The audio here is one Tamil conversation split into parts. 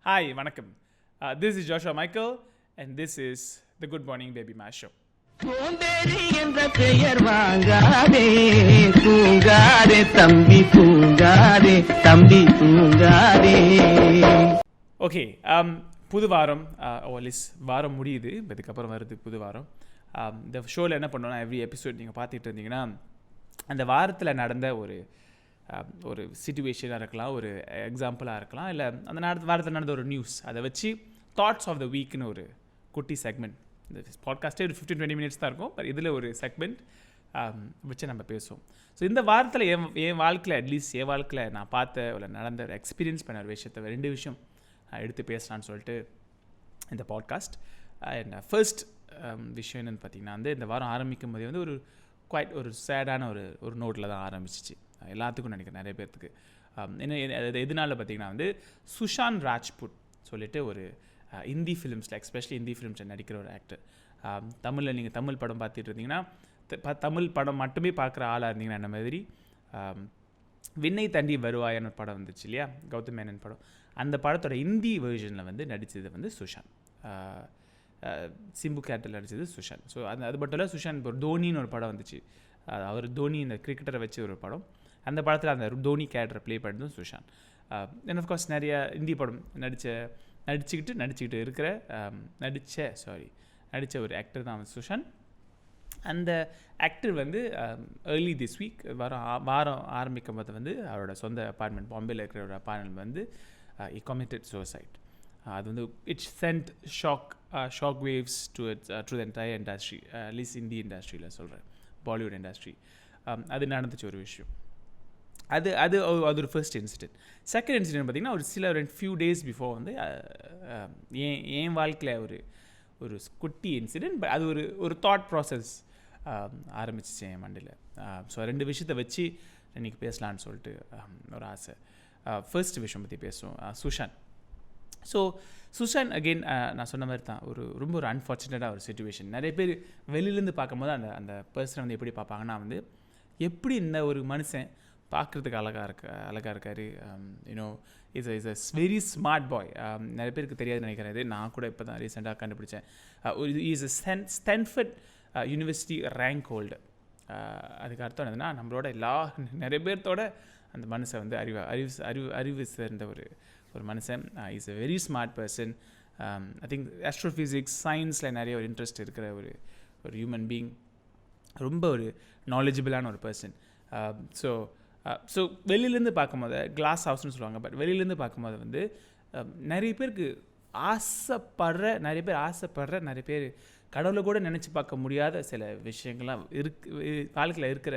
Hi, vanakkam. This is Joshua Michael, and this is the Good Morning BabyMa Show. சோம்பேறி என்ற பெயர் வாங்காதே, தூங்காதே தம்பி, தூங்காதே தம்பி, தூங்காதே. ஓகே, புது வாரம் வாரம் முடியுது. இதுக்கப்புறம் வருது புது வாரம். இந்த ஷோவில் என்ன பண்ணோன்னா, எவ்ரி எபிசோட் நீங்கள் பார்த்துட்டு இருந்தீங்கன்னா, அந்த வாரத்தில் நடந்த ஒரு சிச்சுவேஷனாக இருக்கலாம், ஒரு எக்ஸாம்பிளாக இருக்கலாம், இல்லை அந்த வாரத்தில் நடந்த ஒரு நியூஸ், அதை வச்சு தாட்ஸ் ஆஃப் த வீக்னு ஒரு குட்டி செக்மெண்ட். இந்த பாட்காஸ்ட்டே ஒரு 15-20 மினிட்ஸ் தான் இருக்கும், பட் இதில் ஒரு செக்மெண்ட் வச்சு நம்ம பேசுவோம். ஸோ இந்த வாரத்தில் என் வாழ்க்கையில், அட்லீஸ்ட் என் வாழ்க்கையில் நான் பார்த்த இல்லை நடந்த ஒரு எக்ஸ்பீரியன்ஸ் பண்ண ஒரு விஷயத்தை 2 விஷயம் எடுத்து பேசலான்னு சொல்லிட்டு இந்த பாட்காஸ்ட். அண்ட் ஃபர்ஸ்ட் விஷயம் என்னென்னு பார்த்தீங்கன்னா, இந்த வாரம் ஆரம்பிக்கும் போதே ஒரு சேடான ஒரு நோட்டில் தான் ஆரம்பிச்சிச்சு. எல்லாத்துக்கும் நினைக்கிறேன், நிறைய பேர்த்துக்கு. எதனால பார்த்தீங்கன்னா, சுஷாந்த் ராஜ்புட் சொல்லிட்டு ஒரு ஹிந்தி ஃபிலிம்ஸில், எஸ்பெஷலி ஹிந்தி ஃபிலிம்ஸில் நடிக்கிற ஒரு ஆக்டர். தமிழில் நீங்கள் தமிழ் படம் பார்த்துட்டு இருந்தீங்கன்னா, தமிழ் படம் மட்டுமே பார்க்குற ஆளாக இருந்தீங்கன்னா, அந்த மாதிரி விண்ணை தாண்டி வருவாயான ஒரு படம் வந்துச்சு இல்லையா, கௌதம் மேனன் படம். அந்த படத்தோட ஹிந்தி வெர்ஷனில் நடித்தது சுஷாந்த். சிம்பு கேரக்டரில் நடித்தது சுஷாந்த். ஸோ அது மட்டும் இல்லை, சுஷாந்த் இப்போ தோனின்னு ஒரு படம் வந்துச்சு. அவர் தோனி இந்த கிரிக்கெட்டரை வச்சு ஒரு படம். அந்த படத்தில் அந்த தோனி கேரக்டரை ப்ளே பண்ணதும் சுஷாந்த். அண்ட் ஆஃப்கோர்ஸ் நிறைய ஹிந்தி படம் நடிச்சுக்கிட்டு இருக்கிற நடித்த ஒரு ஆக்டர் தான் சுஷாந்த். அந்த ஆக்டர் ஏர்லி திஸ் வீக் வாரம் ஆரம்பிக்கும் போது அவரோட சொந்த அப்பார்ட்மெண்ட், பாம்பேயில் இருக்கிற ஒரு அப்பார்ட்மெண்ட் கமிட்டட் சூசைட். அது it's sent shock waves to the entire industry, at least Hindi இண்டஸ்ட்ரியில் சொல்கிறேன், பாலிவுட் இண்டஸ்ட்ரி. அது நடந்துச்சு ஒரு விஷயம். அது ஒரு ஃபர்ஸ்ட் இன்சிடென்ட். செகண்ட் இன்சிடென்ட் பார்த்திங்கன்னா, ஒரு ஃபியூ டேஸ் பிஃபோர் என் வாழ்க்கையில் ஒரு குட்டி இன்சிடென்ட், பட் அது ஒரு தாட் ப்ராசஸ் ஆரம்பிச்சிச்சு என் மண்டையில். ஸோ 2 விஷயத்தை வச்சு இன்றைக்கி பேசலான்னு சொல்லிட்டு ஒரு ஆசை. ஃபர்ஸ்ட் விஷயம் பற்றி பேசுவோம், சுஷாந்த். ஸோ சுஷாந்த் அகெயின் நான் சொன்ன மாதிரி தான் ரொம்ப ஒரு அன்ஃபார்ச்சுனேட்டாக ஒரு சிச்சுவேஷன். நிறைய பேர் வெளியிலேருந்து பார்க்கும்போது அந்த பர்சனை எப்படி பார்ப்பாங்கன்னா, எப்படி இந்த ஒரு மனுஷன் பார்க்குறதுக்கு அழகாக இருக்கார், you know is a very smart boy. நிறைய பேருக்கு தெரியாதுன்னு நினைக்கிறேன். இது நான் கூட இப்போ தான் ரீசெண்டாக கண்டுபிடிச்சேன். Is a Stanford university rank holder. அதுக்கு அர்த்தம் என்னதுன்னா, நம்மளோட நிறைய பேர்த்தோட அந்த மனுஷன் அறிவு சேர்ந்த ஒரு மனுஷன். Is a very smart person. I think astrophysics, சயின்ஸில் நிறைய ஒரு இன்ட்ரெஸ்ட் இருக்கிற ஒரு ஹியூமன் பீயிங். ரொம்ப ஒரு நாலேஜபிளான ஒரு பர்சன். ஸோ வெளியிலேருந்து பார்க்கும்போது கிளாஸ் ஹவுஸ்னு சொல்லுவாங்க, பட் வெளியிலேருந்து பார்க்கும்போது நிறைய பேருக்கு நிறைய பேர் கடவுளை கூட நினச்சி பார்க்க முடியாத சில விஷயங்கள்லாம் வாழ்க்கையில் இருக்கிற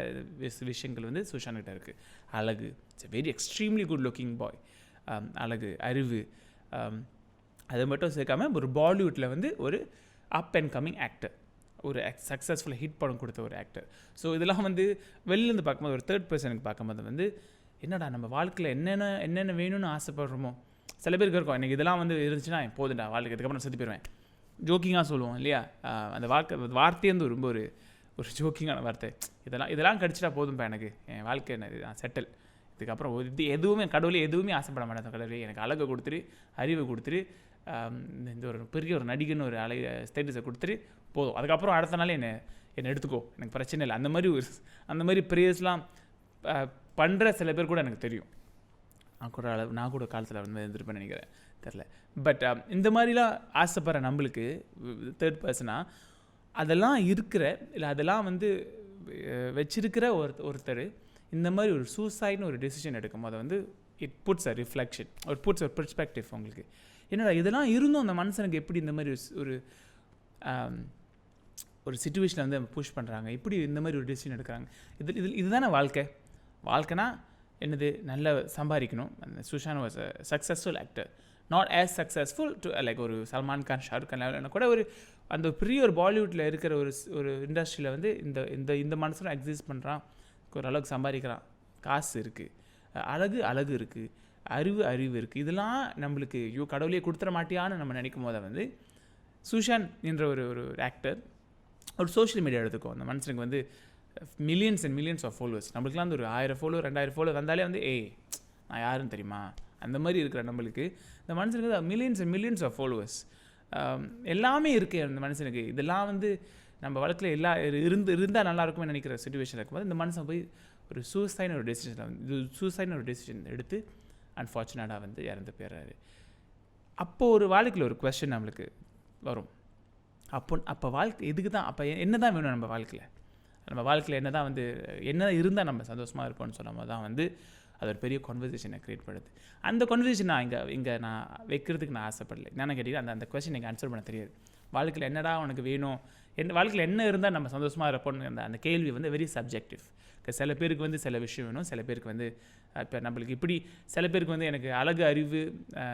விஷயங்கள் சுஷாந்த்கிட்ட இருக்குது. அழகு, it's a very extremely good looking boy. அழகு, அறிவு, அது மட்டும் சேர்க்காம ஒரு பாலிவுட்டில் ஒரு அப் அண்ட் கம்மிங் ஆக்டர், ஒரு சக்ஸஸ்ஃபுல்லாக ஹிட் படம் கொடுத்த ஒரு ஆக்டர். ஸோ இதெல்லாம் வெளிலேருந்து பார்க்கும்போது, ஒரு தேர்ட் பர்சனுக்கு பார்க்கும்போது என்னடா நம்ம வாழ்க்கையில் என்னென்ன வேணும்னு ஆசைப்படுறோமோ. சில பேருக்கு இருக்கும், எனக்கு இதெல்லாம் இருந்துச்சுன்னா போதுண்டா வாழ்க்கை, இதுக்கப்புறம் நான் செத்து போயிடுவேன், ஜோக்கிங்காக சொல்லுவோம் இல்லையா. அந்த வார்த்தையே ரொம்ப ஒரு ஜோக்கிங்கான வார்த்தை. இதெல்லாம் கிடச்சிட்டா போதும்பா, எனக்கு என் வாழ்க்கை நான் செட்டில், இதுக்கப்புறம் எதுவுமே கடவுளே எதுவுமே ஆசைப்பட மாட்டேன், கடவுளே எனக்கு அழகை கொடுத்துரு, அறிவை கொடுத்துரு, இந்த ஒரு பெரிய ஒரு நடிகன்னு ஒரு ஸ்டேட்டஸை கொடுத்துட்டு போதும், அதுக்கப்புறம் அடுத்த நாள் என்னை எடுத்துக்கோ, எனக்கு பிரச்சனை இல்லை. அந்த மாதிரி ப்ரேயர்ஸ்லாம் பண்ணுற சில பேர் கூட எனக்கு தெரியும். நான் கூட காலத்தில் இருந்திருப்பேன்னு நினைக்கிறேன், தெரில. பட் இந்த மாதிரிலாம் ஆசைப்படுற நம்மளுக்கு தேர்ட் பர்சனாக அதெல்லாம் இருக்கிற இல்லை அதெல்லாம் வச்சிருக்கிற ஒருத்தர் இந்த மாதிரி ஒரு சூசைட்னு ஒரு டெசிஷன் எடுக்கும் போது it puts a reflection, puts ஒரு பெர்ஸ்பெக்டிவ். உங்களுக்கு என்னடா இதெல்லாம் இருந்தும் அந்த மனுஷனுக்கு எப்படி இந்த மாதிரி ஒரு சிச்சுவேஷனை புஷ் பண்ணுறாங்க, இப்படி இந்த மாதிரி ஒரு டெசிஷன் எடுக்கிறாங்க. இதுதானே வாழ்க்கைனா என்னது, நல்லா சம்பாதிக்கணும். அந்த Sushant was a successful actor, not as successful to like ஒரு சல்மான் கான், ஷாருக் கான் லெவலில் கூட அந்த பெரிய ஒரு பாலிவுட்டில் இருக்கிற ஒரு இண்டஸ்ட்ரியில் இந்த மனுஷனும் எக்ஸிஸ்ட் பண்ணுறான், ஒரு அளவுக்கு சம்பாதிக்கிறான், காசு இருக்குது, அழகு இருக்குது, அறிவு இருக்குது. இதெல்லாம் நம்மளுக்கு கடவுளையே கொடுத்துட மாட்டியான்னு நம்ம நினைக்கும் போது சுஷாந்த் என்ற ஒரு ஆக்டர் ஒரு சோஷியல் மீடியா எடுத்துக்கோ. அந்த மனுஷனுக்கு millions and millions of followers. நம்மளுக்குலாம் ஒரு 1000 ஃபாலோவர் 2000 ஃபாலோவர் வந்தாலே ஏய் நான் யாருன்னு தெரியுமா, அந்த மாதிரி இருக்கிற நம்மளுக்கு இந்த மனுஷனுக்கு millions and millions of followers எல்லாமே இருக்குது அந்த மனுஷனுக்கு. இதெல்லாம் வந்து நம்ம வாழ்க்கையில் இருந்தால் நல்லாயிருக்கும்னு நினைக்கிற சுச்சுவேஷன் இருக்கும்போது இந்த மனுஷன் போய் ஒரு சூசைட்னு ஒரு டெசிஷன் எடுத்து அன்ஃபார்ச்சுனேட்டாக வந்து இறந்து போயிடுறாரு. அப்போது ஒரு வாழ்க்கையில் ஒரு கொஸ்டின் நம்மளுக்கு வரும். அப்போ வாழ்க்கை எதுக்கு தான், அப்போ என்ன தான் வேணும் நம்ம வாழ்க்கையில் என்ன தான் வந்து என்ன இருந்தால் நம்ம சந்தோஷமாக இருப்போம்னு சொல்லும் போது தான் வந்து அது ஒரு பெரிய கான்வர்சேஷனை க்ரியேட் பண்ணுது. அந்த கான்வர்சேஷன் நான் இங்கே நான் வைக்கிறதுக்கு நான் ஆசைப்படலை. என்னென்ன கேட்டீங்கன்னா அந்த கொஸ்டின் எனக்கு ஆன்சர் பண்ண தெரியாது. வாழ்க்கையில் என்னடா உனக்கு வேணும், வாழ்க்கையில் என்ன இருந்தால் நம்ம சந்தோஷமாக இருப்போம்னு அந்த கேள்வி வந்து வெரி சப்ஜெக்டிவ். சில பேருக்கு வந்து சில விஷயம் வேணும், சில பேருக்கு வந்து இப்போ நம்மளுக்கு இப்படி சில பேருக்கு வந்து எனக்கு அழகு, அறிவு,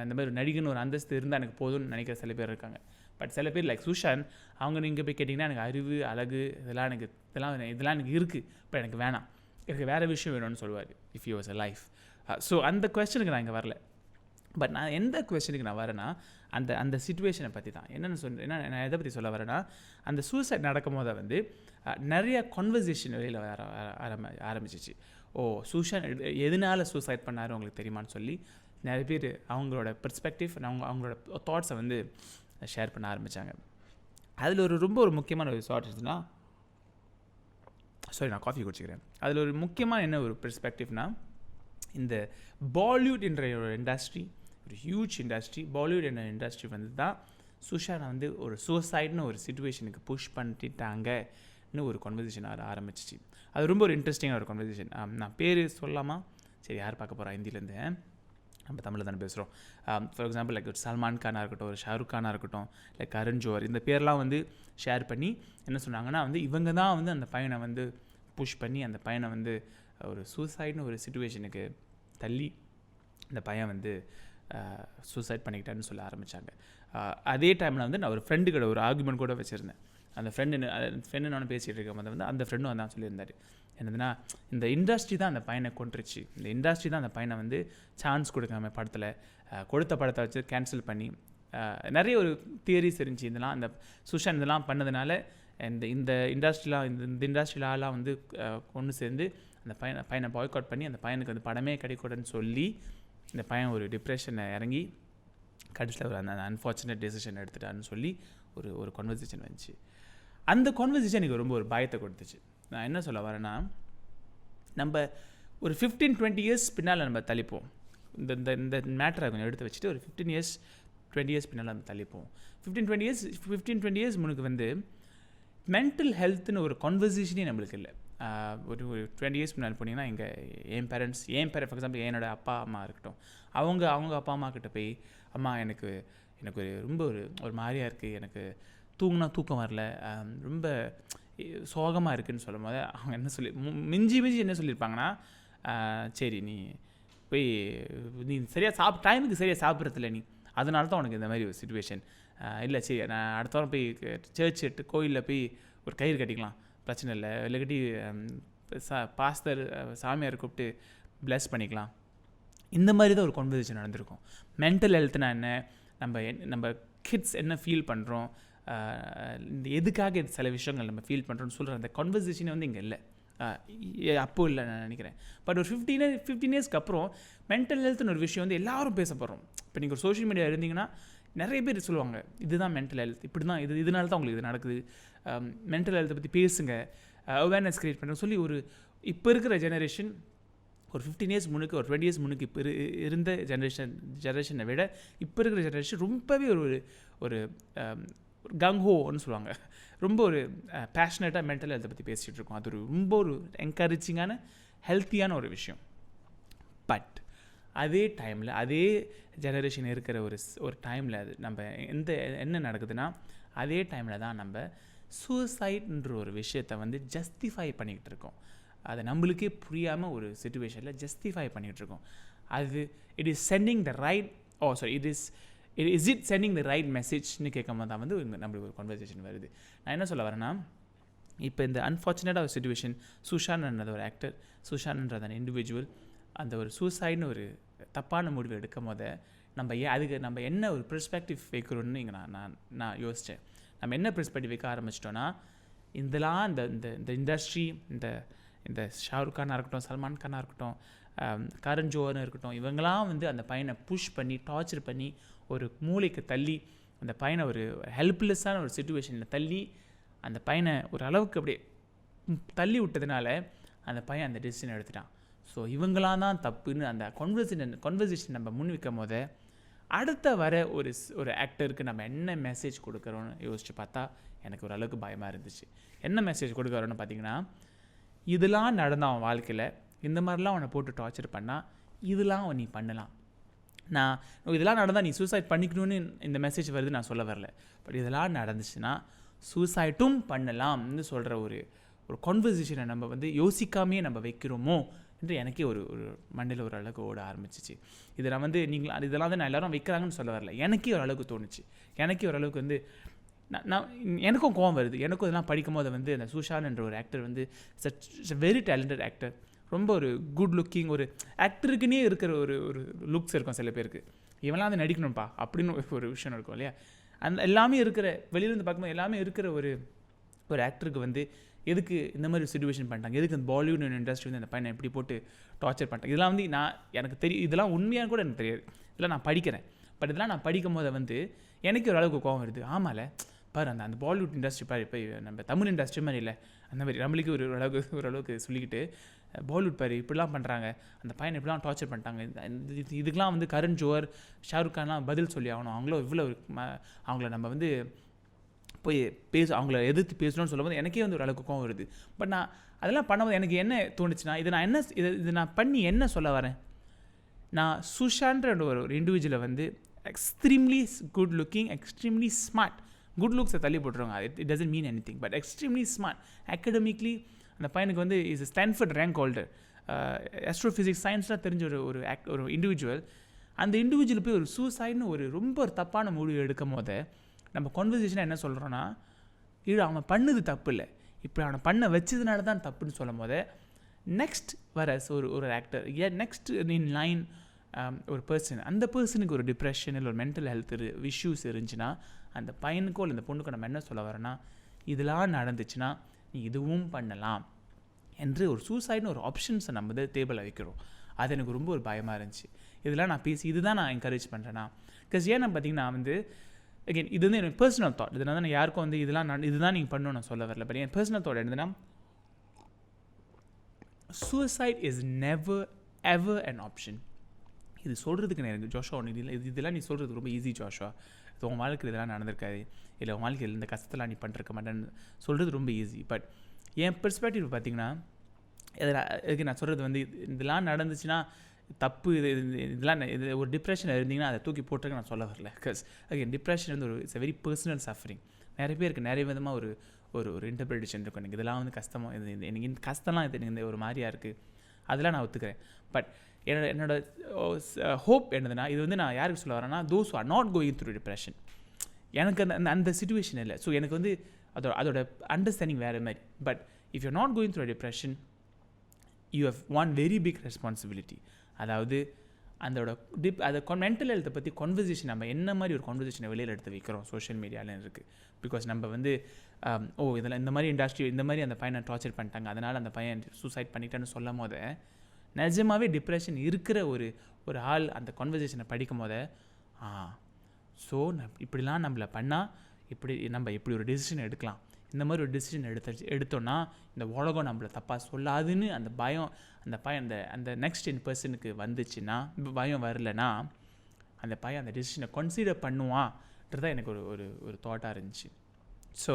இந்த மாதிரி நடிகன்னு ஒரு அந்தஸ்து இருந்தால் எனக்கு போதும்னு நினைக்கிற சில பேர் இருக்காங்க. பட் சில பேர் லைக் சுஷான், அவங்க நீங்கள் போய் கேட்டிங்கன்னா எனக்கு அறிவு, அழகு இதெல்லாம் எனக்கு இருக்குது, இப்போ எனக்கு வேணாம், எனக்கு வேறு விஷயம் வேணும்னு சொல்லுவார் if you was a life. So அந்த கொஸ்டனுக்கு நான் இங்கே வரல. பட் நான் எந்த கொஸ்டனுக்கு நான் வரேன்னா அந்த சிச்சுவேஷனை பற்றி தான். நான் எதை பற்றி சொல்ல வரேன்னா, அந்த சூசைட் நடக்கும் போது வந்து நிறைய கான்வர்சேஷன் வெளியில் ஆரம்பிச்சிச்சு. சூஷன் எதனால் சூசைட் பண்ணார் உங்களுக்கு தெரியுமான்னு சொல்லி நிறைய பேர் அவங்களோட பெர்ஸ்பெக்டிவ், அவங்களோட தாட்ஸை வந்து ஷேர் பண்ண ஆரம்பித்தாங்க. அதில் ஒரு முக்கியமான ஒரு தாட் இருந்துச்சுன்னா, நான் காஃபி குடிச்சிக்கிறேன். அதில் ஒரு முக்கியமான என்ன ஒரு பெர்ஸ்பெக்டிவ்னா, இந்த பாலிவுட் என்ற ஒரு இண்டஸ்ட்ரி, ஒரு ஹியூஜ் இண்டஸ்ட்ரி, பாலிவுட் என்ற இண்டஸ்ட்ரி வந்து தான் சுஷானை வந்து ஒரு சூசைட்னு ஒரு சிச்சுவேஷனுக்கு புஷ் பண்ணிட்டாங்கன்னு ஒரு கான்வர்சேஷன் ஆரம்பிச்சிச்சு. அது ரொம்ப ஒரு இன்ட்ரெஸ்டிங்கான ஒரு கான்வர்சேஷன். நான் பேர் சொல்லலாமா? சரி, யார் பார்க்க போகிறா? ஹிந்திலேருந்து நம்ம தமிழில் தானே பேசுகிறோம். ஃபார் எக்ஸாம்பிள் லைக் ஒரு சல்மான் கானாக இருக்கட்டும், ஒரு ஷாருக் கானாக இருக்கட்டும், லைக் கரண் ஜோஹர், இந்த பேர்லாம் வந்து ஷேர் பண்ணி என்ன சொன்னாங்கன்னா வந்து இவங்க தான் வந்து அந்த பையனை வந்து புஷ் பண்ணி அந்த பையனை வந்து ஒரு சூசைட்னு ஒரு சிச்சுவேஷனுக்கு தள்ளி இந்த பையன் வந்து சூசைட் பண்ணிக்கிட்டான்னு சொல்ல ஆரம்பித்தாங்க. அதே டைமில் வந்து நான் ஒரு ஃப்ரெண்டு கூட ஒரு ஆர்குமெண்ட் கூட வச்சுருந்தேன். அந்த ஃப்ரெண்டு நான் பேசிகிட்டு இருக்கும் போது வந்து அந்த ஃப்ரெண்டும் அதான் சொல்லியிருந்தார். என்னதுன்னா, இந்த இண்டஸ்ட்ரி தான் அந்த பையனை கொண்டுருச்சு, இந்த இண்டஸ்ட்ரி தான் அந்த பையனை வந்து சான்ஸ் கொடுக்காம கொடுத்த படத்தை வச்சு கேன்சல் பண்ணி நிறைய ஒரு தியரிஸ் இருந்துச்சு. இதெல்லாம் அந்த சுஷான் இதெல்லாம் பண்ணதுனால இந்த இண்டஸ்ட்ரியிலாம் வந்து ஒன்று சேர்ந்து அந்த பையனை பாய்காட் பண்ணி அந்த பையனுக்கு வந்து படமே கிடைக்கூடன்னு சொல்லி இந்த பையன் ஒரு டிப்ரெஷனை இறங்கி கடைசியில் ஒரு அந்த அன்ஃபார்ச்சுனேட் டெசிஷன் எடுத்துட்டான்னு சொல்லி ஒரு கான்வர்சேஷன் வந்துச்சு. அந்த கான்வர்சேஷன் எனக்கு ரொம்ப ஒரு பயத்தை கொடுத்துச்சு. நான் என்ன சொல்ல வரேன்னா, நம்ம ஒரு 15-20 இயர்ஸ் பின்னால் நம்ம தள்ளிப்போம். இந்த மேட்டரை கொஞ்சம் எடுத்து வச்சுட்டு ஒரு 15-20 இயர்ஸ் பின்னால் நம்ம தள்ளிப்போம். 15-20 இயர்ஸ் முன்னுக்கு வந்து மென்டல் ஹெல்த்னு ஒரு கான்வர்சேஷனே நம்மளுக்கு இல்லை. ஒரு 20 இயர்ஸ் முன்னாடி போனீங்கன்னா என் பேரண்ட்ஸ் ஃபார் எக்ஸாம்பிள் என்னோட அப்பா அம்மா இருக்கட்டும், அவங்க அப்பா அம்மா கிட்ட போய் அம்மா எனக்கு ரொம்ப ஒரு மாதிரியாக இருக்குது, எனக்கு தூக்கம் வரல, ரொம்ப சோகமாக இருக்குதுன்னு சொல்லும் போது அவங்க என்ன மிஞ்சி என்ன சொல்லியிருப்பாங்கன்னா, சரி நீ போய் நீ சரியாக டைமுக்கு சரியாக சாப்பிட்றதில்ல, நீ அதனால தான் உனக்கு இந்த மாதிரி ஒரு சிச்சுவேஷன் இல்லை, சரி நான் அடுத்த வாரம் போய் சர்ச் கோயிலில் போய் ஒரு கயிறு கட்டிக்கலாம், பிரச்சனை இல்லை, இல்லைக்கட்டி பாஸ்தர் சாமியார் கூப்பிட்டு ப்ளஸ் பண்ணிக்கலாம். இந்த மாதிரி தான் ஒரு கான்வர்சேஷன் நடந்திருக்கும். மென்டல் ஹெல்த்னா என்ன, நம்ம கிட்ஸ் என்ன ஃபீல் பண்ணுறோம், இந்த எதுக்காக சில விஷயங்கள் நம்ம ஃபீல் பண்ணுறோன்னு சொல்கிற அந்த கான்வர்சேஷனே வந்து இங்கே இல்லை, அப்போ இல்லை நான் நினைக்கிறேன். பட் ஒரு 15 இயர்ஸ்க்கு அப்புறம் மென்டல் ஹெல்த்னு ஒரு விஷயம் வந்து எல்லோரும் பேச போகிறோம். இப்போ நீங்கள் ஒரு சோஷியல் மீடியா இருந்தீங்கன்னா நிறைய பேர் சொல்லுவாங்க, இதுதான் மென்டல் ஹெல்த், இப்படி தான் இதனால தான் உங்களுக்கு இது நடக்குது, மென்டல் ஹெல்த்தை பற்றி பேசுங்க, அவேர்னஸ் க்ரியேட் பண்ணுறேன்னு சொல்லி இப்போ இருக்கிற ஜெனரேஷன் ஒரு 15 இயர்ஸ் முன்னுக்கு ஒரு 20 இயர்ஸ் முன்னுக்கு இப்போ இருந்த ஜெனரேஷனை விட இப்போ இருக்கிற ஜெனரேஷன் ரொம்பவே ஒரு கங்ஹோன்னு சொல்லுவாங்க, ரொம்ப ஒரு பேஷனேட்டாக மென்டல் ஹெல்த்தை பற்றி பேசிகிட்டு இருக்கோம். அது ரொம்ப ஒரு என்கரேஜிங்கான ஹெல்த்தியான ஒரு விஷயம். பட் அதே டைமில் அதே ஜெனரேஷன் இருக்கிற ஒரு டைமில் அது நம்ம என்ன நடக்குதுன்னா, அதே டைமில் தான் நம்ம சூசைட்ன்ற ஒரு விஷயத்தை வந்து ஜஸ்டிஃபை பண்ணிக்கிட்டு இருக்கோம். அதை நம்மளுக்கே புரியாமல் ஒரு சிச்சுவேஷனில் ஜஸ்டிஃபை பண்ணிகிட்டு இருக்கோம். அது it is sending the right is it sending the right மெசேஜ்னு கேட்கும்போது தான் வந்து நம்மளுக்கு ஒரு கான்வர்சேஷன் வருது. நான் என்ன சொல்ல வரேன்னா, இப்போ இந்த அன்ஃபார்ச்சுனேட்டாக ஒரு சிச்சுவேஷன், சுஷான்ன்றது ஒரு ஆக்டர், சுஷான்ன்றது அந்த இண்டிவிஜுவல் அந்த ஒரு சூசைட்னு ஒரு தப்பான முடிவு எடுக்கும் போது அதுக்கு நம்ம என்ன ஒரு பெர்ஸ்பெக்டிவ் வைக்கிறோன்னு இங்கே நான் யோசித்தேன். நம்ம என்ன பெர்ஸ்பெக்டிவ் வைக்க ஆரம்பிச்சிட்டோன்னா, இந்த இண்டஸ்ட்ரி, இந்த ஷாருக் கானாக இருக்கட்டும், சல்மான் கானாக இருக்கட்டும், கரண் ஜோஹர்னு இருக்கட்டும், இவங்களாம் வந்து அந்த பையனை புஷ் பண்ணி டார்ச்சர் பண்ணி ஒரு மூளைக்கு தள்ளி அந்த பையனை ஒரு ஹெல்ப்லெஸ்ஸான ஒரு சிச்சுவேஷனில் தள்ளி அந்த பையனை ஒரு அளவுக்கு அப்படியே தள்ளி விட்டதுனால அந்த பையன் அந்த டெசிஷன் எடுத்துட்டான். ஸோ இவங்களாம் தான் தப்புன்னு அந்த கான்வர்சேஷன் நம்ம முன் வைக்கும் போது அடுத்த வர ஒரு ஆக்டருக்கு நம்ம என்ன மெசேஜ் கொடுக்குறோன்னு யோசித்து பார்த்தா எனக்கு ஒரு அளவுக்கு பயமாக இருந்துச்சு. என்ன மெசேஜ் கொடுக்குறோன்னு பார்த்தீங்கன்னா, இதெல்லாம் நடந்தான் அவன் வாழ்க்கையில், இந்த மாதிரிலாம் அவனை போட்டு டார்ச்சர் பண்ணால் இதெல்லாம் நீ பண்ணலாம். நான் இதெல்லாம் நடந்தால் நீ சூசைட் பண்ணிக்கணும்னு இந்த மெசேஜ் வருது நான் சொல்ல வரல. பட் இதெல்லாம் நடந்துச்சுன்னா சூசைட்டும் பண்ணலாம்னு சொல்கிற ஒரு கான்வர்சேஷனை நம்ம வந்து யோசிக்காமையே நம்ம வைக்கிறோமோ என்று எனக்கே ஒரு மண்டையில் ஒரு அளவுக்கு ஓட ஆரம்பிச்சிச்சு. இதை நான் வந்து இதெல்லாம் வந்து நான் எல்லோரும் வைக்கிறாங்கன்னு சொல்ல வரல, எனக்கே ஒரு அளவுக்கு தோணுச்சு. எனக்கே ஒரு அளவுக்கு வந்து நான் எனக்கும் கோவம் வருது. எனக்கும் இதெல்லாம் படிக்கும் போது வந்து அந்த சுஷான் என்ற ஒரு ஆக்டர் வந்து இட்ஸ் வெரி டேலண்டட் ஆக்டர். ரொம்ப ஒரு குட் லுக்கிங், ஒரு ஆக்டருக்குன்னே இருக்கிற ஒரு லுக்ஸ் இருக்கும் சில பேருக்கு. இவெல்லாம் வந்து நடிக்கணும்ப்பா அப்படின்னு ஒரு விஷயம் இருக்கும் இல்லையா. அந்த எல்லாமே இருக்கிற வெளியிலேருந்து பார்க்கும்போது எல்லாமே இருக்கிற ஒரு ஆக்டருக்கு வந்து எதுக்கு இந்த மாதிரி சிச்சுவேஷன் பண்ணிட்டாங்க, எதுக்கு அந்த பாலிவுட் இண்டஸ்ட்ரி வந்து அந்த பையனை எப்படி போட்டு டார்ச்சர் பண்ணிட்டாங்க. இதெல்லாம் வந்து எனக்கு தெரியும், இதெல்லாம் உண்மையாக கூட எனக்கு தெரியாது, இதெல்லாம் நான் படிக்கிறேன். பட் இதெல்லாம் நான் படிக்கும் போது வந்து எனக்கு ஒரு அளவுக்கு கோவம் வருது. ஆமாம்ல பாரு, அந்த பாலிவுட் இண்டஸ்ட்ரி பாரு, இப்போ நம்ம தமிழ் இண்டஸ்ட்ரி மாதிரி இல்லை, அந்த மாதிரி நம்மளுக்கு ஓரளவுக்கு சொல்லிக்கிட்டு பாலிவுட் பாரு இப்படிலாம் பண்ணுறாங்க, அந்த பையனை இப்படிலாம் டார்ச்சர் பண்ணிட்டாங்க, இதுக்கெலாம் வந்து கரண் ஜோஹர் ஷாருக் கான்லாம் பதில் சொல்லி ஆகணும், அவங்களும் இவ்வளோ அவங்கள நம்ம வந்து போய் அவங்கள எதிர்த்து பேசணும்னு சொல்லும்போது எனக்கே வந்து ஒரு அளவுக்கு கோவம் வருது. பட் நான் அதெல்லாம் பண்ணும்போது எனக்கு என்ன தோணுச்சுன்னா, இது நான் பண்ணி என்ன சொல்ல வரேன், நான் சுஷான்ற ஒரு இண்டிவிஜுவலை வந்து extremely good looking, extremely smart, good லுக்ஸை தள்ளி போட்டுருவாங்க, it doesn't mean anything, but extremely smart, academically அந்த பையனுக்கு வந்து is Stanford rank holder, astrophysics சயின்ஸ்லாம் தெரிஞ்ச ஒரு இண்டிவிஜுவல், அந்த இண்டிவிஜுவல் போய் ஒரு சூசைட்னு ரொம்ப ஒரு தப்பான முடிவு எடுக்கும் போது நம்ம கான்வர்சேஷனாக என்ன சொல்கிறோன்னா, இது அவன் பண்ணது தப்பு இல்லை, இப்போ அவனை பண்ண வச்சதுனால தான் தப்புன்னு சொல்லும் போது நெக்ஸ்ட் வர ஒரு ஆக்டர் நெக்ஸ்ட் இன் லைன் ஒரு பர்சன், அந்த பர்சனுக்கு ஒரு டிப்ரெஷன் இல்லை ஒரு மென்டல் ஹெல்த் இஷ்யூஸ் இருந்துச்சுன்னா அந்த பையனுக்கோ இல்லை அந்த பொண்ணுக்கோ நம்ம என்ன சொல்ல வரோன்னா, இதெல்லாம் நடந்துச்சுன்னா நீ இதுவும் பண்ணலாம் என்று ஒரு சூசைட்னு ஒரு ஆப்ஷன்ஸை நம்ம வந்து டேபிளில் வைக்கிறோம். அது எனக்கு ரொம்ப ஒரு பயமாக இருந்துச்சு. இதெல்லாம் நான் இதுதான் நான் என்கரேஜ் பண்ணுறேன்னா, பிகாஸ் ஏன்னா பார்த்தீங்கன்னா வந்து அகெயின் இது வந்து எனக்கு பர்சனல் தாட், இதனால தான் நான் யாருக்கும் வந்து இதுதான் நீங்கள் பண்ணணும்னு நான் சொல்ல வரல. பட் என் பர்சனல் தாட் என்னதுன்னா, suicide is never ever an option. இது சொல்கிறதுக்கு எனக்கு ஜோஷுவா ஒன்று இதெல்லாம் நீ சொல்கிறது ரொம்ப ஈஸி ஜோஷுவா, இது உங்கள் வாழ்க்கையில் இதெல்லாம் நடந்திருக்காது, இல்லை உங்கள் வாழ்க்கையில் இந்த கஷ்டத்தெல்லாம் நீ பண்ணிருக்க மாட்டேன்னு சொல்கிறது ரொம்ப ஈஸி. பட் என் பெர்ஸ்பெக்டிவ் பார்த்தீங்கன்னா, இதுக்கு நான் சொல்கிறது வந்து இதெல்லாம் நடந்துச்சுன்னா தப்பு, இதெல்லாம் ஒரு டிப்ரெஷனில் இருந்தீங்கன்னா அதை தூக்கி போட்டுருக்கு நான் சொல்ல வரல. பிகாஸ் அகேன் டிப்ரெஷன் வந்து it's a very personal suffering. நிறைய பேருக்கு நிறைய விதமாக ஒரு இன்டர்பிரிட்டேஷன் இருக்கும். எனக்கு இதெல்லாம் வந்து கஷ்டமாக எனக்கு இந்த கஷ்டம்லாம் இந்த ஒரு மாதிரியாக இருக்குது, அதெல்லாம் நான் ஒத்துக்கிறேன். பட் என்னோட ஹோப் என்னதுன்னா, இது வந்து நான் யாருக்கு சொல்ல வரேன்னா, those are not going through depression. எனக்கு அந்த சிச்சுவேஷன் இல்லை. ஸோ எனக்கு வந்து அதோட அண்டர்ஸ்டாண்டிங் வேறு மாதிரி. But if you not going through depression, you have one very big responsibility. அதாவது அதை மென்டல் ஹெல்த்தை பற்றி கான்வர்சேஷன் நம்ம என்ன மாதிரி ஒரு கான்வர்சேஷனை வெளியில் எடுத்து வைக்கிறோம் சோஷியல் மீடியாவில் இருக்குது. பிகாஸ் நம்ம வந்து இதெல்லாம் இந்த மாதிரி இண்டஸ்ட்ரி இந்த மாதிரி அந்த பையனை டார்ச்சர் பண்ணிட்டாங்க, அதனால் அந்த பையன் சூசைட் பண்ணிட்டான்னு சொல்லும் போது நிஜமாகவே டிப்ரெஷன் இருக்கிற ஒரு ஆள் அந்த கான்வர்சேஷனை படிக்கும் போது ஸோ இப்படிலாம் நம்மளை பண்ணால் நம்ம இப்படி ஒரு டெசிஷன் எடுக்கலாம், இந்த மாதிரி ஒரு டெசிஷன் எடுத்தோன்னா இந்த உலகம் நம்மளை தப்பாக சொல்லாதுன்னு அந்த பயம் அந்த பையன் அந்த நெக்ஸ்ட் இன் பர்சனுக்கு வந்துச்சுன்னா, பயம் வரலைன்னா அந்த பையன் அந்த டெசிஷனை கன்சிடர் பண்ணுவான்ன்றதான் எனக்கு ஒரு தாட்டாக இருந்துச்சு. ஸோ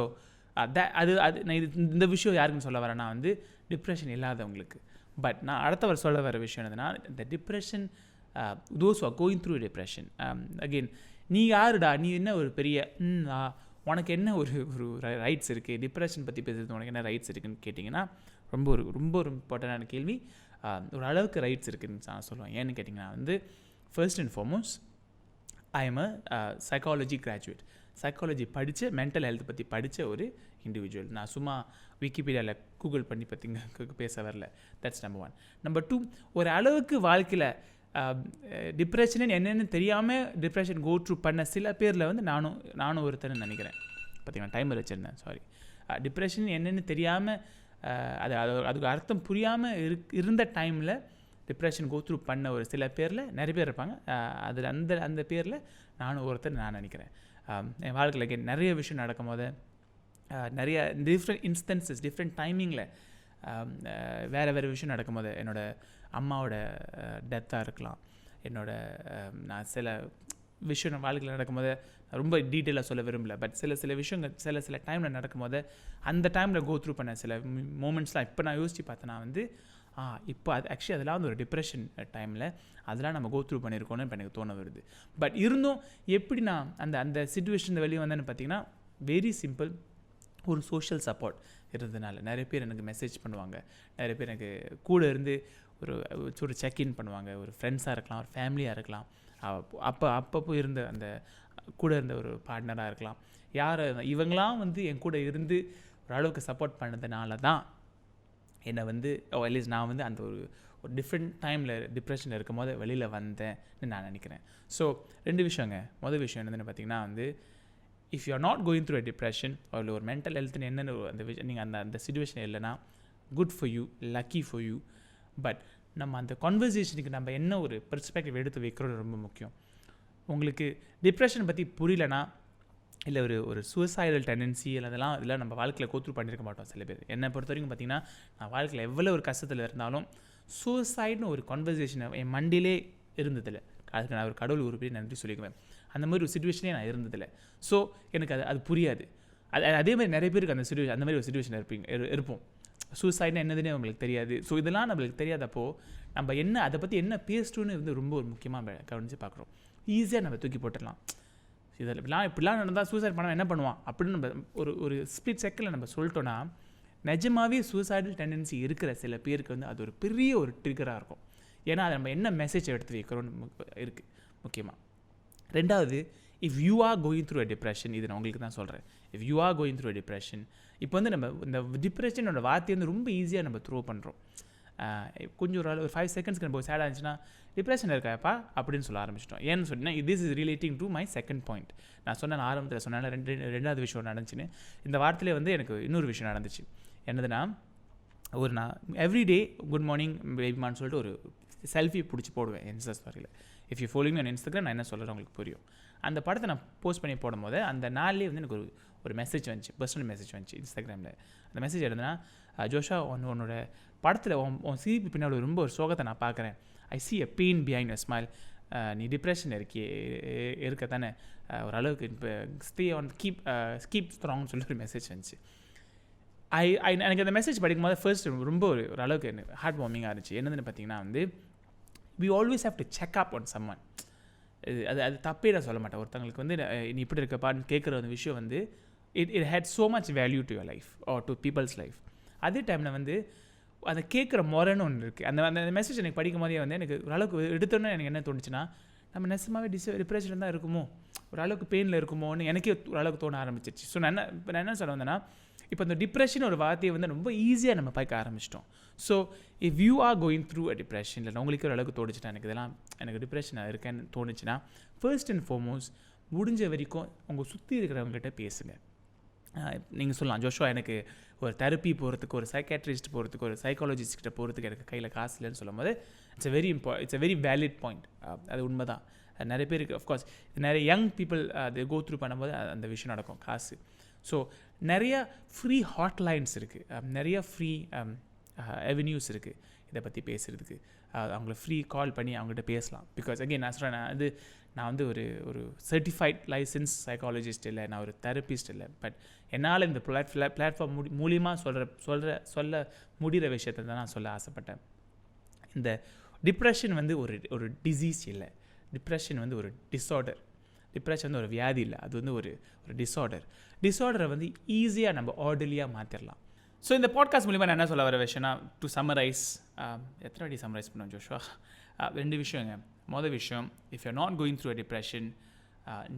அது நான் இந்த விஷயம் யாருக்குன்னு சொல்ல வரேன்னா வந்து டிப்ரெஷன் இல்லாதவங்களுக்கு. பட் நான் அடுத்தவர் சொல்ல வர விஷயம் என்னதுன்னா, இந்த depression those are going through depression. Again நீ யாருடா, நீ என்ன ஒரு பெரிய உனக்கு என்ன ஒரு ரைட்ஸ் இருக்குது, டிப்ரெஷன் பற்றி பேசுகிறது உனக்கு என்ன ரைட்ஸ் இருக்குதுன்னு கேட்டிங்கன்னா ரொம்ப ஒரு இம்பார்ட்டண்டான கேள்வி. ஒரு அளவுக்கு ரைட்ஸ் இருக்குதுன்னு நான் சொல்லுவேன். ஏன்னு கேட்டிங்கன்னா வந்து first and foremost I am a psychology graduate. Psychology படித்த மென்டல் ஹெல்த் பற்றி படித்த ஒரு இண்டிவிஜுவல். நான் சும்மா விக்கிபீடியாவில் கூகுள் பண்ணி பார்த்திங்க பேச வரல. That's number 1. நம்பர் 2, ஒரு அளவுக்கு வாழ்க்கையில் டிப்ரெஷன் என்னென்னு தெரியாமல் டிப்ரெஷன் கோ த்ரூ பண்ண சில பேரில் வந்து நானும் ஒருத்தர் நினைக்கிறேன். பார்த்திங்கன்னா டைமர் வச்சுருந்தேன், சாரி. டிப்ரெஷன் என்னென்னு தெரியாமல் அதுக்கு அர்த்தம் புரியாமல் இருந்த டைமில் டிப்ரெஷன் கோ த்ரூ பண்ண ஒரு சில பேரில் நிறைய பேர் இருப்பாங்க. அதில் அந்த பேரில் நானும் ஒருத்தர் நான் நினைக்கிறேன். என் வாழ்க்கையில் நிறைய விஷயம் நடக்கும் போது நிறைய டிஃப்ரெண்ட் இன்ஸ்டன்சஸ் டிஃப்ரெண்ட் டைமிங்கில் வேறு விஷயம் நடக்கும்போது என்னோடய அம்மாவோட டெத்தாக இருக்கலாம், நான் சில விஷயம் வாழ்க்கையில் நடக்கும்போது ரொம்ப டீட்டெயிலாக சொல்ல விரும்பல, பட் சில விஷயங்கள் சில டைமில் நடக்கும்போது அந்த டைமில் கோ த்ரூ பண்ண சில மூமெண்ட்ஸ்லாம் இப்போ நான் யோசித்து பார்த்தேன்னா இப்போ அது ஆக்சுவலி அதெல்லாம் வந்து ஒரு டிப்ரெஷன் டைமில் அதெல்லாம் நம்ம கோ த்ரூ பண்ணியிருக்கோன்னு இப்போ எனக்கு தோண வருது. பட் இருந்தும் எப்படி நான் அந்த சிச்சுவேஷன் வெளியே வந்தேன்னு பார்த்தீங்கன்னா வெரி சிம்பிள், ஒரு சோஷியல் சப்போர்ட் இருந்ததுனால. நிறைய பேர் எனக்கு மெசேஜ் பண்ணுவாங்க, நிறைய பேர் எனக்கு கூட இருந்து ஒரு செக்இன் பண்ணுவாங்க, ஒரு ஃப்ரெண்ட்ஸாக இருக்கலாம், ஒரு ஃபேமிலியாக இருக்கலாம், அப்பப்போ இருந்த அந்த கூட இருந்த ஒரு பார்ட்னராக இருக்கலாம், இவங்களாம் வந்து என் கூட இருந்து ஓரளவுக்கு சப்போர்ட் பண்ணதுனால தான் என்னை வந்து அட்லீஸ்ட் நான் வந்து அந்த ஒரு டிஃப்ரெண்ட் டைமில் டிப்ரெஷனில் இருக்கும் போது வெளியில் வந்தேன்னு நான் நினைக்கிறேன். ஸோ 2 விஷயங்க. முதல் விஷயம் என்னதுன்னு பார்த்தீங்கன்னா if you are not going through a depression ஒரு மென்டல் ஹெல்த்னு என்னென்னு அந்த நீங்கள் அந்த சிச்சுவேஷன் இல்லைன்னா good for you, lucky for you. But நம்ம அந்த கான்வர்சேஷனுக்கு நம்ம என்ன ஒரு பெர்ஸ்பெக்டிவ் எடுத்து வைக்கிறது ரொம்ப முக்கியம். உங்களுக்கு டிப்ரெஷன் பற்றி புரியலனா, இல்லை ஒரு சூசைடல் டெண்டன்சி இதெல்லாம் நம்ம வாழ்க்கையில் கோத்ரூ பண்ணியிருக்க மாட்டோம் சில பேர். என்னை பொறுத்த வரைக்கும் பார்த்தீங்கன்னா, நான் வாழ்க்கையில் எவ்வளோ ஒரு கஷ்டத்தில் இருந்தாலும் சூசைட்னு ஒரு கான்வர்சேஷனை என் மண்டிலே இருந்ததில்லை. அதுக்கு நான் ஒரு கடவுள் உறுப்பியை நன்றி சொல்லிக்குவேன். அந்த மாதிரி ஒரு சிச்சுவேஷனே நான் இருந்ததில்லை. ஸோ எனக்கு அது புரியாது. அதே மாதிரி நிறைய பேருக்கு அந்த மாதிரி ஒரு சிச்சுவேஷன் இருப்போம். சூசைட்னா என்னதுன்னே அவங்களுக்கு தெரியாது. ஸோ இதெல்லாம் நம்மளுக்கு தெரியாதப்போ நம்ம அதை பற்றி என்ன பேசணுன்னு வந்து ரொம்ப ஒரு முக்கியமாக கவனித்து பார்க்குறோம். ஈஸியாக நம்ம தூக்கி போட்டுடலாம். இப்படிலாம் நடந்தால் சூசைட் பண்ண என்ன பண்ணுவான் அப்படின்னு நம்ம ஒரு ஸ்பிளிட் செகண்டில் நம்ம சொல்லிட்டோன்னா, நிஜமாகவே சூசைடல் டெண்டன்சி இருக்கிற சில பேருக்கு வந்து அது ஒரு பெரிய ஒரு ட்ரிகராக இருக்கும். ஏன்னா அதை நம்ம என்ன மெசேஜ் எடுத்து வைக்கிறோன்னு இருக்குது முக்கியமாக. ரெண்டாவது, if you are going through a depression, இது நான் உங்களுக்கு தான் சொல்கிறேன். If you are going through a depression, இப்போ வந்து நம்ம இந்த டிப்ரெஷனோட வார்த்தையை வந்து ரொம்ப ஈஸியாக நம்ம த்ரோ பண்ணுறோம். கொஞ்சம் ஒரு 5 செகண்ட்ஸ்க்கு நம்ம சேடாக இருந்துச்சுன்னா டிப்ரெஷன் இருக்காப்பா அப்படின்னு சொல்ல ஆரம்பிச்சிட்டோம். ஏன்னு சொன்னால் this is relating to my second point. நான் சொன்ன ஆரம்பத்தில் சொன்னால ரெண்டாவது விஷயம் நடந்துச்சுன்னு. இந்த வாரத்திலே வந்து எனக்கு இன்னொரு விஷயம் நடந்துச்சு. என்னதுன்னா, நான் எவ்ரிடே குட் மார்னிங் பேபிமான்னு சொல்லிட்டு ஒரு செல்ஃபி பிடிச்சி போடுவேன் இன்ஸ்டா ஸ்டோரியில். If you following on Instagram, நான் என்ன சொல்கிறேன் உங்களுக்கு புரியும். அந்த படத்தை நான் போஸ்ட் பண்ணி போடும்போது அந்த நாள்லேயே வந்து எனக்கு ஒரு மெசேஜ் வந்துச்சு, பர்சனல் மெசேஜ் வந்துச்சு இன்ஸ்டாகிராமில். அந்த மெசேஜ் எழுதுனா, ஜோஷா உன்னோட படத்தில் உன் சிரிப்பு பின்னாடி ரொம்ப ஒரு சோகத்தை நான் பார்க்குறேன். I see a pain behind a smile. நீ டிப்ரெஷன் இருக்க தானே, ஓரளவுக்கு இப்போ ஸ்டே ஆன் கீப் ஸ்ட்ராங்னு சொல்லி ஒரு மெசேஜ் வந்துச்சு. எனக்கு அந்த மெசேஜ் படிக்கும்போது ஃபர்ஸ்ட் ரொம்ப ஓரளவுக்கு எனக்கு ஹார்ட் வார்மிங்காக இருந்துச்சு. என்னதுன்னு பார்த்தீங்கன்னா வந்து, we always have to check up on someone. அது தப்பே நான் சொல்ல மாட்டேன். ஒருத்தங்களுக்கு வந்து நீ இப்படி இருக்கப்பான்னு கேட்குற அந்த விஷயம் வந்து it had so much value to your life or to people's life. அதே டைமில் வந்து அதை கேட்குற முறைன்னு ஒன்று இருக்குது. அந்த மெசேஜ் எனக்கு படிக்கும் போதே வந்து எனக்கு ஓரளவுக்கு எடுத்தோன்னே எனக்கு என்ன தோணுச்சுன்னா, நம்ம நெசமாகவே டிப்ரெஷன் தான் இருக்குமோ, ஓரளவுக்கு பெயினில் இருக்குமோன்னு எனக்கே ஓரளவுக்கு தோண ஆரம்பிச்சிருச்சு. ஸோ நான் என்ன சொல்ல வந்தேன்னா, இப்போ இந்த டிப்ரெஷன் ஒரு வார்த்தையை வந்து ரொம்ப ஈஸியாக நம்ம பார்க்க ஆரம்பிச்சிட்டோம். So if you are going through a depression, இல்லை உங்களுக்கு ஓரளவுக்கு தோணுச்சுன்னா, எனக்கு டிப்ரெஷன் இருக்கேன்னு தோணுச்சுன்னா, ஃபர்ஸ்ட் அண்ட் ஃபார்மோஸ்ட் முடிஞ்ச வரைக்கும் உங்கள் சுற்றி இருக்கிறவங்ககிட்ட பேசுங்க. நீங்கள் சொல்லலாம், ஜோஷுவா எனக்கு ஒரு தெரப்பி போகிறதுக்கு, ஒரு சைக்காட்ரிஸ்ட் போகிறதுக்கு, ஒரு சைக்காலஜிஸ்ட்கிட்ட போகிறதுக்கு எனக்கு கையில் காசு இல்லைன்னு சொல்லும் போது இட்ஸ் வெரி வேலிட் பாயிண்ட். அது உண்மை தான். நிறைய பேருக்கு அஃப்கோர்ஸ் நிறைய யங் பீப்புள் அது கோ த்ரூ பண்ணும்போது அந்த விஷயம் நடக்கும், காசு. ஸோ நிறையா ஃப்ரீ ஹாட்லைன்ஸ் இருக்குது, நிறையா ஃப்ரீ அவென்யூஸ் இருக்குது இதை பற்றி பேசுகிறதுக்கு. அவங்கள ஃப்ரீ கால் பண்ணி அவங்ககிட்ட பேசலாம். பிகாஸ் அகெயின் நான் சொல்கிறேன், நான் வந்து ஒரு சர்டிஃபைட் லைசன்ஸ் சைக்காலஜிஸ்ட் இல்லை, நான் ஒரு தெரப்பிஸ்ட் இல்லை. பட் என்னால் இந்த பிளாட்ஃபார்ம் மூலியமாக சொல்ல முடிகிற விஷயத்தை தான் நான் சொல்ல ஆசைப்பட்டேன். இந்த டிப்ரெஷன் வந்து ஒரு டிசீஸ் இல்லை, டிப்ரெஷன் வந்து ஒரு டிஸார்டர். டிப்ரெஷன் வந்து ஒரு வியாதி இல்லை, அது வந்து ஒரு டிஸார்டரை வந்து ஈஸியாக நம்ம ஆர்டர்லியாக மாற்றிடலாம். ஸோ இந்த பாட்காஸ்ட் மூலிமா நான் என்ன சொல்ல வர விஷயம்னா, டு சம்மரைஸ், எத்தனை வாட்டி சம்மரைஸ் பண்ணுவோம் ஜோஷுவா? 2 விஷயங்க. மொதல் விஷயம், if you are not going through a depression,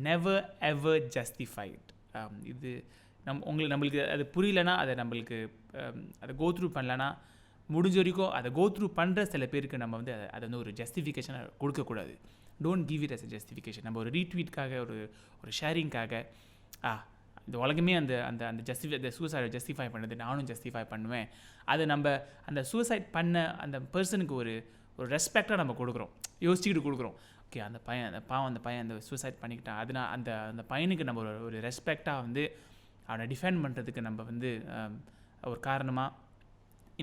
never ever justify it. இது நம்மளுக்கு அது புரியலனா, அதை கோ த்ரூ பண்ணலன்னா, முடிஞ்ச வரைக்கும் அதை கோ த்ரூ பண்ணுற சில பேருக்கு நம்ம வந்து அதை வந்து ஒரு ஜஸ்டிஃபிகேஷனாக கொடுக்கக்கூடாது. Don't give it as a justification. நம்ம ஒரு ரீட்வீட்காக, ஒரு ஷேரிங்காக, இந்த உலகமே அந்த சூசைடை ஜஸ்டிஃபை பண்ணுது, நானும் ஜஸ்டிஃபை பண்ணுவேன், அதை நம்ம அந்த சூசைட் பண்ண அந்த பர்சனுக்கு ஒரு ரெஸ்பெக்டாக நம்ம கொடுக்குறோம், யோசிச்சுக்கிட்டு கொடுக்குறோம். ஓகே அந்த பையன் அந்த சூசைட் பண்ணிக்கிட்டான், அதனால் அந்த பையனுக்கு நம்ம ஒரு ரெஸ்பெக்டாக வந்து அவனை டிஃபெண்ட் பண்ணுறதுக்கு நம்ம வந்து ஒரு காரணமாக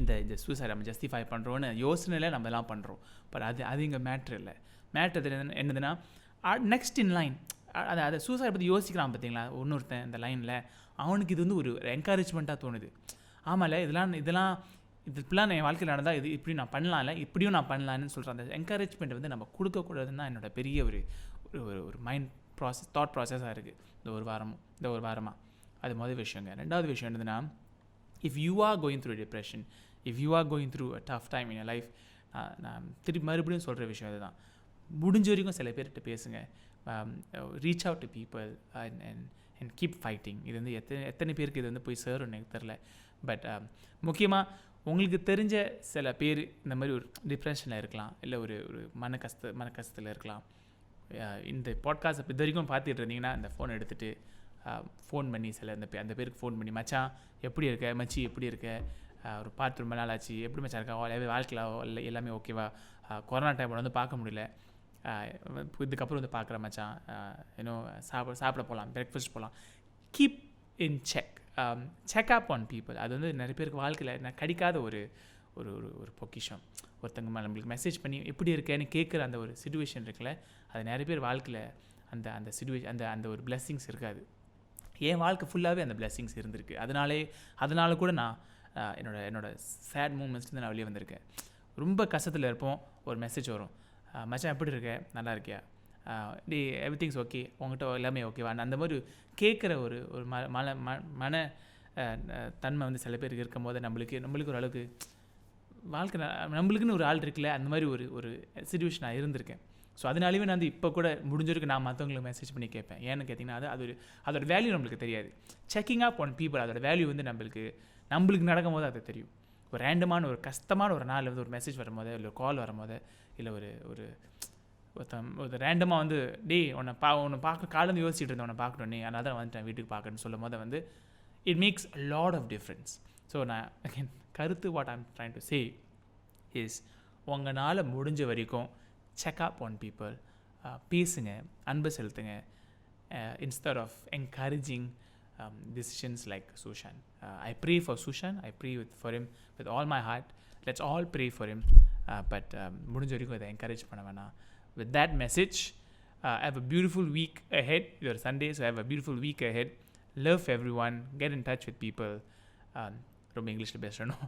இந்த சூசைட் நம்ம ஜஸ்டிஃபை பண்ணுறோன்னு யோசனையில் நம்ம எல்லாம் பண்ணுறோம். பட் அது இங்கே மேட்ரு இல்லை. மேட்ரு என்னதுன்னா நெக்ஸ்ட் இன் லைன் அதை சூசைட் பற்றி யோசிக்கிறான் பார்த்தீங்களா இன்னொருத்தன் இந்த லைனில், அவனுக்கு இது வந்து ஒரு என்கரேஜ்மெண்ட்டாக தோணுது. ஆமாம்ல இப்படிலாம் என் வாழ்க்கையில் நடந்தால் இது இப்படி நான் பண்ணலாம்ல, இப்படியும் நான் பண்ணலான்னு சொல்கிறேன். அந்த என்கரேஜ்மெண்ட் வந்து நம்ம கொடுக்கக்கூடாதுன்னு தான் என்னோட பெரிய ஒரு மைண்ட் ப்ராசஸ், தாட் ப்ராசஸாக இருக்குது இந்த ஒரு வாரமாக. அது முதல் விஷயங்க. ரெண்டாவது விஷயம் என்னதுன்னா, if you are going through depression, if you are going through a tough time in your life, நான் மறுபடியும் சொல்கிற விஷயம் இதுதான். முடிஞ்ச வரைக்கும் சில பேர்கிட்ட பேசுங்க, reach out to people and keep fighting. இது வந்து எத்தனை பேருக்கு இது வந்து போய் சேரும் எனக்கு தெரில. பட் முக்கியமாக உங்களுக்கு தெரிஞ்ச சில பேர் இந்த மாதிரி ஒரு டிப்ரெஷனில் இருக்கலாம், இல்லை ஒரு மனக்கஷ்டத்தில் இருக்கலாம். இந்த பாட்காஸ்ட் இது வரைக்கும் பார்த்துட்டு இருந்தீங்கன்னா இந்த ஃபோன் எடுத்துகிட்டு ஃபோன் பண்ணி அந்த பேருக்கு ஃபோன் பண்ணி, மச்சான் எப்படி இருக்க, மச்சி எப்படி இருக்க, ஒரு பார்த்து ரொம்ப நாள் ஆச்சு, எப்படி மச்சான் இருக்கா, வாழ்க்கையில் எல்லாமே ஓகேவா, கொரோனா டைமில் வந்து பார்க்க முடியல, இதுக்கப்புறம் வந்து பார்க்குற மச்சான், இன்னும் சாப்பிட போகலாம், பிரேக்ஃபாஸ்ட் போகலாம். Keep in check up on people. அது வந்து நிறைய பேருக்கு வாழ்க்கையில் கிடைக்காத ஒரு பொக்கிஷம். ஒருத்தங்க நம்மளுக்கு மெசேஜ் பண்ணி எப்படி இருக்கேன்னு கேட்குற அந்த ஒரு சிச்சுவேஷன் இருக்குல்ல, அது நிறைய பேர் வாழ்க்கையில் அந்த சிச்சுவேஷன் அந்த ஒரு பிளெஸ்ஸிங்ஸ் இருக்காது. என் வாழ்க்கை ஃபுல்லாகவே அந்த பிளெஸ்ஸிங்ஸ் இருந்திருக்கு. அதனால கூட நான் என்னோட சேட் மூமெண்ட்ஸ்லேருந்து நான் வெளியே வந்திருக்கேன். ரொம்ப கஷ்டத்தில் இருப்போம், ஒரு மெசேஜ் வரும், மச்சான் எப்படி இருக்க, நல்லா இருக்கியா, எவ்ரி திங்ஸ் ஓகே, உங்கள்கிட்ட எல்லாமே ஓகேவா, அந்த மாதிரி கேட்குற ஒரு மன தன்மை வந்து சில பேருக்கு இருக்கும் போது நம்மளுக்கு ஒரு அளவுக்கு வாழ்க்கை நம்மளுக்குன்னு ஒரு ஆள் இருக்குல்ல, அந்த மாதிரி ஒரு சிச்சுவேஷன் நான் இருந்திருக்கேன். ஸோ அதனாலேயே நான் வந்து இப்போ கூட முடிஞ்சிருக்கு நான் மற்றவங்களுக்கு மெசேஜ் பண்ணி கேட்பேன். ஏன்னு கேட்டிங்கன்னா அதோட வேல்யூ நம்மளுக்கு தெரியாது. செக்கிங் அப் ஆன் பீப்புள், அதோட வேல்யூ வந்து நம்மளுக்கு நடக்கும் போது அது தெரியும். ஒரு ரேண்டமான ஒரு கஷ்டமான ஒரு நாள் வந்து ஒரு மெசேஜ் வரும்போது, இல்லை ஒரு கால் வரும்போது, இல்லை ஒரு ரேண்டமாக வந்து உன்னை பார்க்க காலேருந்து யோசிச்சுட்டு இருந்தேன், உன்னை பார்க்கணும், அதனால தான் வந்துட்டேன் வீட்டுக்கு பார்க்கணுன்னு சொல்லும் போது வந்து it makes a lot of difference. So நான் கருத்து what I'm trying to say is, உங்களால் முடிஞ்ச வரைக்கும் check up on people, பேசுங்க, அன்பு செலுத்துங்க, instead of encouraging decisions like Sushan. I pray for Sushan, I pray for him with all my heart. Let's all pray for him, but முடிஞ்ச வரைக்கும் அதை encourage பண்ண வேணாம். With that message, have a beautiful week ahead. Your Sunday, so have a beautiful week ahead. Love everyone, get in touch with people. ரொம்ப இங்கிலீஷில் பேசணும்.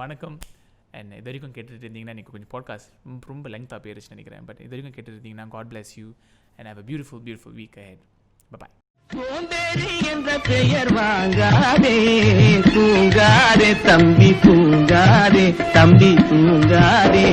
வணக்கம். அண்ட் இது வரைக்கும் கேட்டுட்டு இருந்தீங்கன்னா நீங்கள் கொஞ்சம் பாட்காஸ்ட் ரொம்ப லெங்க்தாக போயிருச்சுன்னு நினைக்கிறேன். பட் இது வரைக்கும் கேட்டுட்டு இருந்தீங்கன்னா God bless you and have a beautiful week ahead. Bye. சோம்பேறி என்ற பெயர் வாங்காதே, தூங்காதே தம்பி தூங்காதே, தம்பி தூங்காதே.